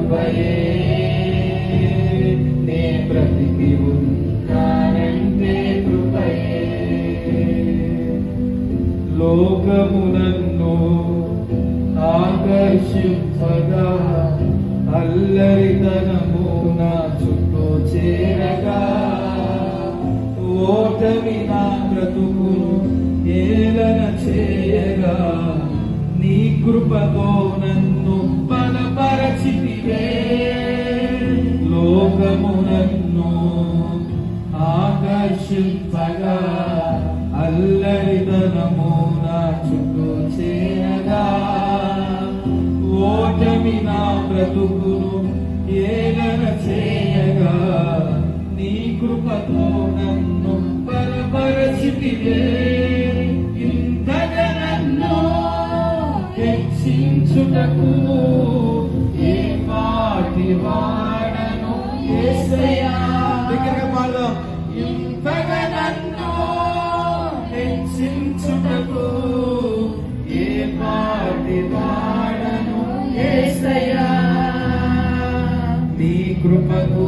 కృపయే నే బ్రతికి ఉన్నానంటే కృపయే. లోకము నన్ను ఆకర్షింపగా అల్లరితనము నా చుట్టూ చేరగా ఓటమి నా బ్రతుకును ఏలన చేయగా నీ కృపతో నన్ను బలపరచితివే. లోకము నన్ను ఆకర్షింపగా అల్లరితనము నా చుట్టూ చేరగా ఓటమి నా బ్రతుకును ఏలన చేయగా నీ కృపతో నన్ను బలపరచితివే. ఇంతగా నన్ను హెచ్చించుటకు ఏ పాటి వాడను యేసయ్యా. దగ్గరగా పాడదాం. ఇంతగా నన్ను హెచ్చించుటకు ఏ పాటి వాడను యేసయ్యా. నీ కృపకు